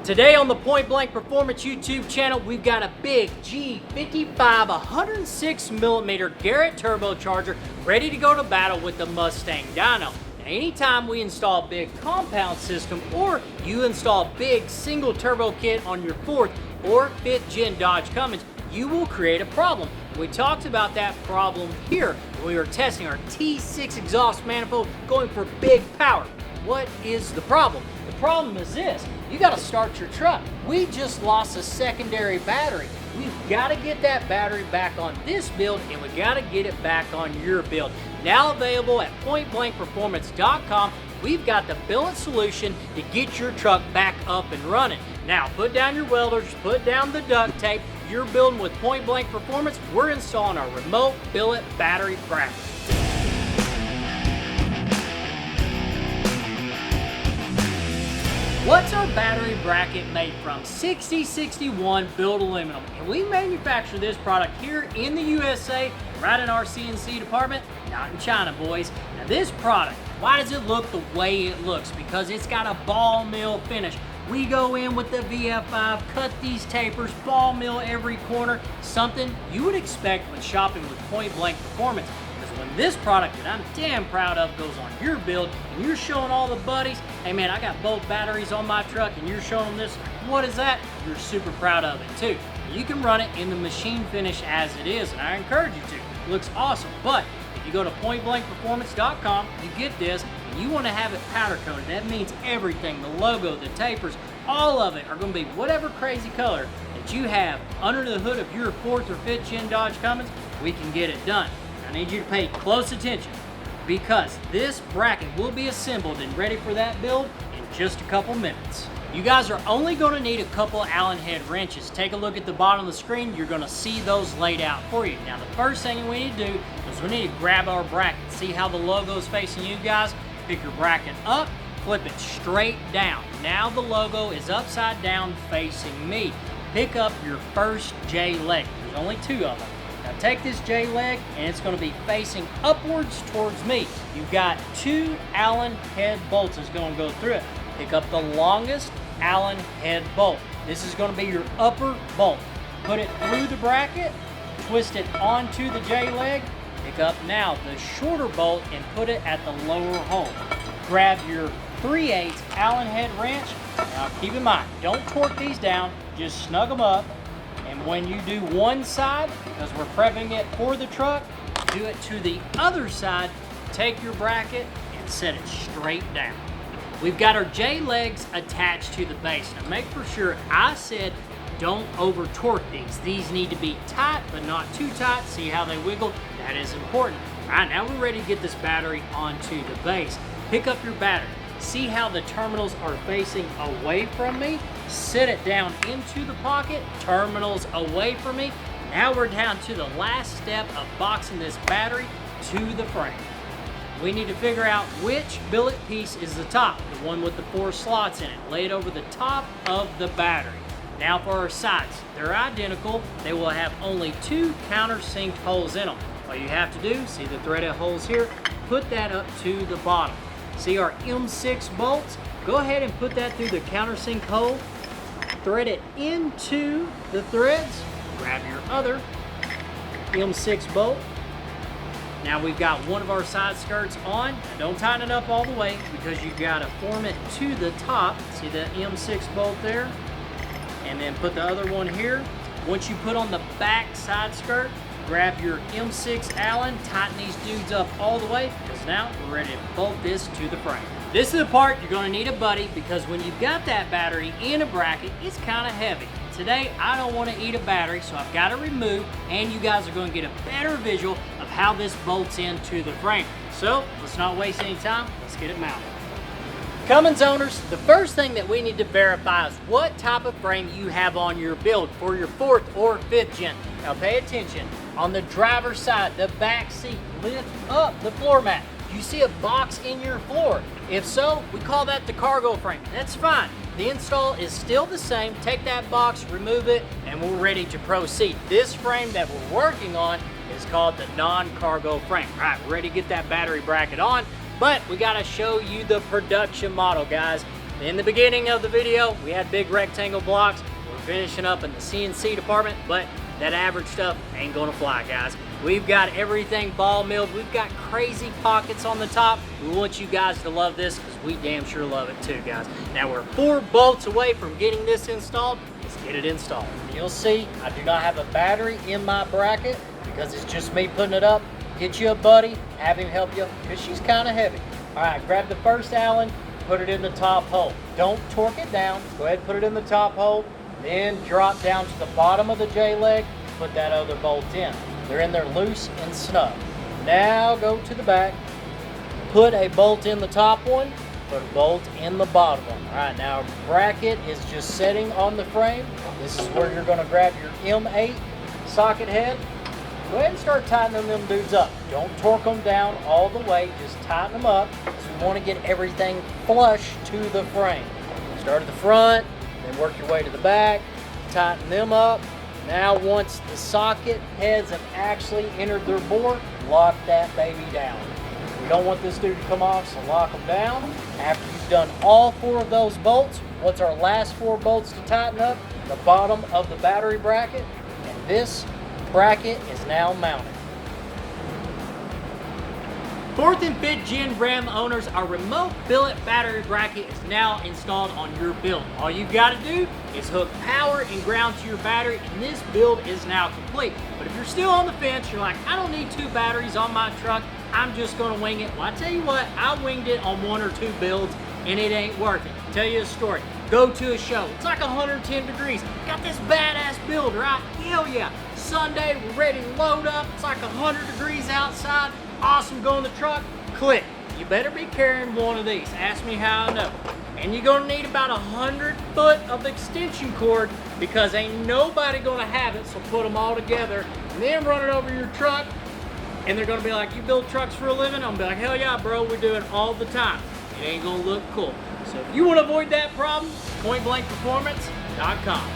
Today on the Point Blank Performance YouTube channel, we've got a big G55 106mm Garrett turbocharger ready to go to battle with the Mustang dyno. Now, anytime we install a big compound system or you install a big single turbo kit on your 4th or 5th gen Dodge Cummins, you will create a problem. We talked about that problem here when we were testing our T6 exhaust manifold going for big power. What is the problem? The problem is this: you got to start your truck. We just lost a secondary battery. We've got to get that battery back on this build, and we got to get it back on your build. Now available at pointblankperformance.com, we've got the billet solution to get your truck back up and running. Now put down your welders, put down the duct tape. You're building with Point Blank Performance. We're installing our remote billet battery bracket. What's our battery bracket made from? 6061 built aluminum, and we manufacture this product here in the USA, right in our CNC department, not in China, boys. Now this product, why does it look the way it looks? Because it's got a ball mill finish. We go in with the VF5, cut these tapers, ball mill every corner, something you would expect when shopping with Point Blank Performance. When this product that I'm damn proud of goes on your build and you're showing all the buddies, hey man, I got both batteries on my truck, and you're showing them this, what is that? You're super proud of it too. You can run it in the machine finish as it is, and I encourage you to. It looks awesome. But if you go to pointblankperformance.com, you get this, and you want to have it powder coated. That means everything, the logo, the tapers, all of it are going to be whatever crazy color that you have under the hood of your 4th or 5th gen Dodge Cummins. We can get it done. I need you to pay close attention, because this bracket will be assembled and ready for that build in just a couple minutes. You guys are only going to need a couple Allen head wrenches. Take a look at the bottom of the screen. You're going to see those laid out for you. Now the first thing we need to do is we need to grab our bracket. See how the logo is facing you guys? Pick your bracket up, flip it straight down. Now the logo is upside down facing me. Pick up your first J leg. There's only 2 of them. Now take this J leg, and it's going to be facing upwards towards me. You've got 2 Allen head bolts that's going to go through it. Pick up the longest Allen head bolt. This is going to be your upper bolt. Put it through the bracket, twist it onto the J leg. Pick up now the shorter bolt and put it at the lower hole. Grab your 3/8 Allen head wrench. Now keep in mind, don't torque these down, just snug them up. And when you do one side, because we're prepping it for the truck, do it to the other side. Take your bracket and set it straight down. We've got our J legs attached to the base. Now make for sure, I said don't over torque these. These need to be tight, but not too tight. See how they wiggle? That is important. All right, now we're ready to get this battery onto the base. Pick up your battery. See how the terminals are facing away from me? Sit it down into the pocket, terminals away from me. Now we're down to the last step of boxing this battery to the frame. We need to figure out which billet piece is the top, the one with the 4 slots in it. Lay it over the top of the battery. Now for our sides, they're identical. They will have only 2 countersink holes in them. All you have to do, see the threaded holes here, put that up to the bottom. See our M6 bolts? Go ahead and put that through the countersink hole, thread it into the threads, grab your other M6 bolt. Now we've got one of our side skirts on. Now don't tighten it up all the way, because you've got to form it to the top. See that M6 bolt there? And then put the other one here. Once you put on the back side skirt, grab your M6 Allen, tighten these dudes up all the way, because now we're ready to bolt this to the frame. This is the part you're going to need a buddy, because when you've got that battery in a bracket, it's kind of heavy. Today, I don't want to eat a battery, so I've got to remove, and you guys are going to get a better visual of how this bolts into the frame. So let's not waste any time, let's get it mounted. Cummins owners, the first thing that we need to verify is what type of frame you have on your build for your 4th or 5th gen. Now pay attention. On the driver's side, the back seat, lift up the floor mat. Do you see a box in your floor? If so, we call that the cargo frame. That's fine. The install is still the same. Take that box, remove it, and we're ready to proceed. This frame that we're working on is called the non-cargo frame. All right, we're ready to get that battery bracket on, but we gotta show you the production model, guys. In the beginning of the video, we had big rectangle blocks. We're finishing up in the CNC department, but that average stuff ain't gonna fly, guys. We've got everything ball milled. We've got crazy pockets on the top. We want you guys to love this because we damn sure love it too, guys. Now we're 4 bolts away from getting this installed. Let's get it installed. You'll see I do not have a battery in my bracket because it's just me putting it up. Get you a buddy, have him help you because she's kind of heavy. All right, grab the first Allen, put it in the top hole. Don't torque it down. Go ahead and put it in the top hole. Then drop down to the bottom of the J-leg, put that other bolt in. They're in there loose and snug. Now go to the back, put a bolt in the top one, put a bolt in the bottom one. All right, now bracket is just setting on the frame. This is where you're gonna grab your M8 socket head. Go ahead and start tightening them dudes up. Don't torque them down all the way, just tighten them up. So we wanna get everything flush to the frame. Start at the front, then work your way to the back, tighten them up. Now once the socket heads have actually entered their bore, lock that baby down. We don't want this dude to come off, so lock them down. After you've done all 4 of those bolts, what's our last 4 bolts to tighten up? The bottom of the battery bracket, and this bracket is now mounted. 4th and 5th gen Ram owners, our remote billet battery bracket is now installed on your build. All you've got to do is hook power and ground to your battery, and this build is now complete. But if you're still on the fence, you're like, I don't need 2 batteries on my truck, I'm just gonna wing it. Well, I tell you what, I winged it on 1 or 2 builds, and it ain't worth it. I'll tell you a story. Go to a show, it's like 110 degrees. Got this badass build, right? Hell yeah. Sunday, we're ready to load up. It's like 100 degrees outside. Awesome, go in the truck, click. You better be carrying one of these. Ask me how I know. And you're gonna need about 100 foot of extension cord because ain't nobody gonna have it, so put them all together and then run it over your truck. And they're gonna be like, you build trucks for a living? I'm gonna be like, hell yeah, bro, we do it all the time. It ain't gonna look cool. So if you wanna avoid that problem, pointblankperformance.com.